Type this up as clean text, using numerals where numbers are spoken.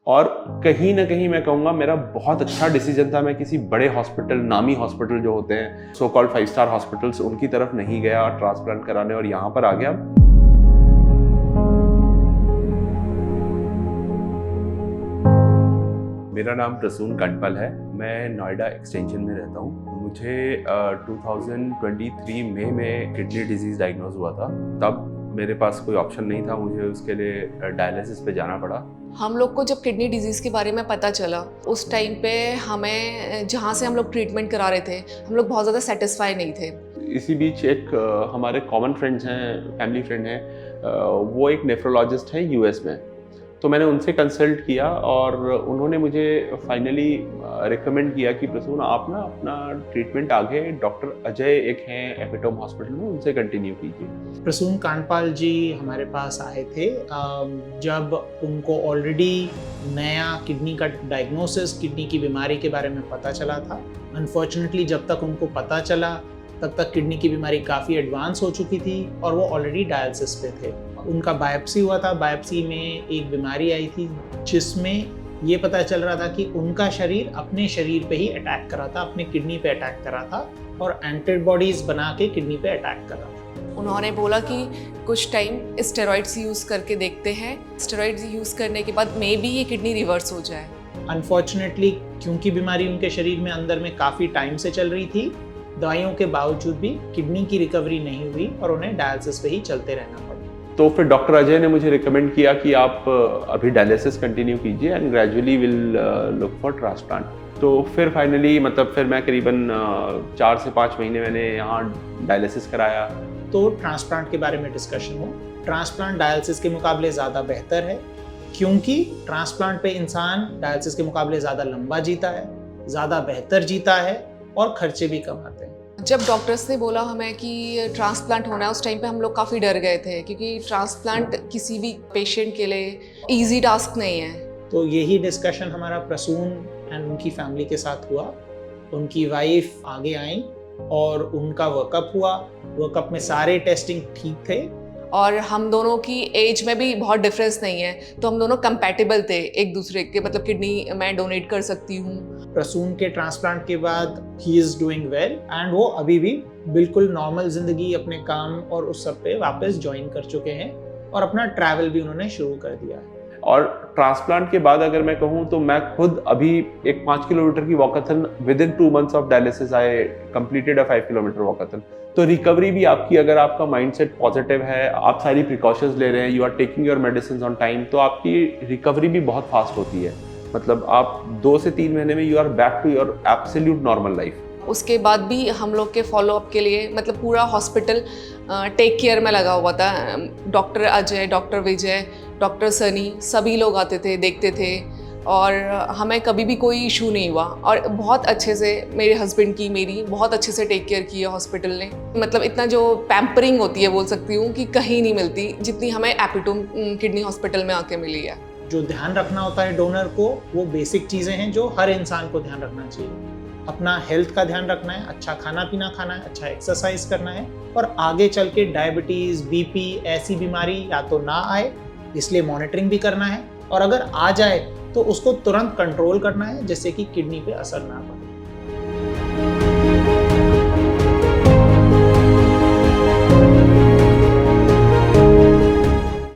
और कहीं न कहीं मैं कहूँगा मेरा बहुत अच्छा डिसीजन था। मैं किसी बड़े हॉस्पिटल, नामी हॉस्पिटल जो होते हैं, सो कॉल्ड 5 स्टार हॉस्पिटल्स, उनकी तरफ नहीं गया ट्रांसप्लांट कराने और यहाँ पर आ गया। मेरा नाम प्रसून कंटपाल है। मैं नोएडा एक्सटेंशन में रहता हूँ। मुझे 2023 मई में किडनी डिजीज़ डायग्नोज हुआ था। तब मेरे पास कोई ऑप्शन नहीं था, मुझे उसके लिए डायलिसिस पे जाना पड़ा। हम लोग को जब किडनी डिजीज़ के बारे में पता चला, उस टाइम पे हमें जहाँ से हम लोग ट्रीटमेंट करा रहे थे, हम लोग बहुत ज़्यादा सेटिस्फाई नहीं थे। इसी बीच एक हमारे कॉमन फ्रेंड्स हैं, फैमिली फ्रेंड हैं, वो एक नेफ्रोलॉजिस्ट हैं यूएस में। तो मैंने उनसे कंसल्ट किया और उन्होंने मुझे फाइनली रिकमेंड किया कि प्रसून आप ना अपना ट्रीटमेंट आगे डॉक्टर अजय एक हैं एपिटोम हॉस्पिटल में, उनसे कंटिन्यू कीजिए। प्रसून कांडपाल जी हमारे पास आए थे जब उनको ऑलरेडी नया किडनी का डायग्नोसिस, किडनी की बीमारी के बारे में पता चला था। अनफॉर्चुनेटली जब तक उनको पता चला तब तक किडनी की बीमारी काफ़ी एडवांस हो चुकी थी और वो ऑलरेडी डायलिसिस पे थे। उनका बायोप्सी हुआ था। बायोप्सी में एक बीमारी आई थी जिसमें ये पता चल रहा था कि उनका शरीर अपने शरीर पे ही अटैक कर रहा था, अपने किडनी पे अटैक कर रहा था और एंटीबॉडीज बना के किडनी पे अटैक कर रहा था। उन्होंने बोला कि कुछ टाइम स्टेरॉइड्स यूज़ करके देखते हैं, स्टेरॉइड्स यूज़ करने के बाद मे बी ये किडनी रिवर्स हो जाए। अनफॉर्चुनेटली क्योंकि बीमारी उनके शरीर में अंदर में काफ़ी टाइम से चल रही थी, दवाइयों के बावजूद भी किडनी की रिकवरी नहीं हुई और उन्हें डायलिसिस पे ही चलते रहना पड़ा। तो फिर डॉक्टर अजय ने मुझे रिकमेंड किया कि आप अभी डायलिसिस कंटिन्यू कीजिए and gradually will look for transplant. तो फिर फाइनली फिर मैं करीबन 4 से 5 महीने मैंने यहाँ डायलिसिस कराया। तो ट्रांसप्लांट के बारे में डिस्कशन हो। ट्रांसप्लांट डायलिसिस के मुकाबले ज़्यादा बेहतर है क्योंकि ट्रांसप्लांट पे इंसान डायलिसिस के मुकाबले ज़्यादा लंबा जीता है, ज़्यादा बेहतर जीता है और खर्चे भी कम आते हैं। जब डॉक्टर्स ने बोला हमें कि ट्रांसप्लांट होना है, उस टाइम पे हम लोग काफ़ी डर गए थे क्योंकि ट्रांसप्लांट किसी भी पेशेंट के लिए इजी टास्क नहीं है। तो यही डिस्कशन हमारा प्रसून एंड उनकी फैमिली के साथ हुआ। उनकी वाइफ आगे आई और उनका वर्कअप हुआ। वर्कअप में सारे टेस्टिंग ठीक थे और हम दोनों की एज में भी बहुत डिफरेंस नहीं है, तो हम दोनों कंपैटिबल थे एक दूसरे के। मतलब किडनी मैं डोनेट कर सकती हूँ। प्रसून के ट्रांसप्लांट के बाद he is doing well and वो अभी भी बिल्कुल नॉर्मल ज़िंदगी अपने काम और उस सब पे वापस ज्वाइन कर चुके हैं और अपना ट्रैवल भी उन्होंने शुरू कर दिया है। और ट्रांसप्लांट के बाद अगर मैं कहूँ तो मैं खुद अभी एक 5 किलोमीटर की walkathon with in 2 months of dialysis I completed a 5 kilometre walkathon. तो रिकवरी भी आपकी, अगर आपका माइंडसेट पॉजिटिव है, आप सारी प्रिकॉशंस ले रहे हैं, you are taking your medicine on time, तो आपकी रिकवरी भी बहुत फास्ट होती है। मतलब आप 2 से 3 महीने में you are back to your absolute normal life. उसके बाद भी हम लोग के फॉलोअप के लिए मतलब पूरा हॉस्पिटल टेक केयर में लगा हुआ था। डॉक्टर अजय, डॉक्टर विजय, डॉक्टर सनी, सभी लोग आते थे, देखते थे और हमें कभी भी कोई इशू नहीं हुआ। और बहुत अच्छे से मेरे हस्बैंड की, मेरी बहुत अच्छे से टेक केयर की है हॉस्पिटल ने। मतलब इतना जो पैम्परिंग होती है बोल सकती हूँ कि कहीं नहीं मिलती जितनी हमें एपिटोम किडनी हॉस्पिटल में आके मिली है। जो ध्यान रखना होता है डोनर को, वो बेसिक चीज़ें हैं जो हर इंसान को ध्यान रखना चाहिए। अपना हेल्थ का ध्यान रखना है, अच्छा खाना पीना खाना है, अच्छा एक्सरसाइज करना है और आगे चल के डायबिटीज़, बीपी ऐसी बीमारी या तो ना आए, इसलिए मॉनिटरिंग भी करना है और अगर आ जाए तो उसको तुरंत कंट्रोल करना है जिससे कि किडनी पे असर ना पड़े।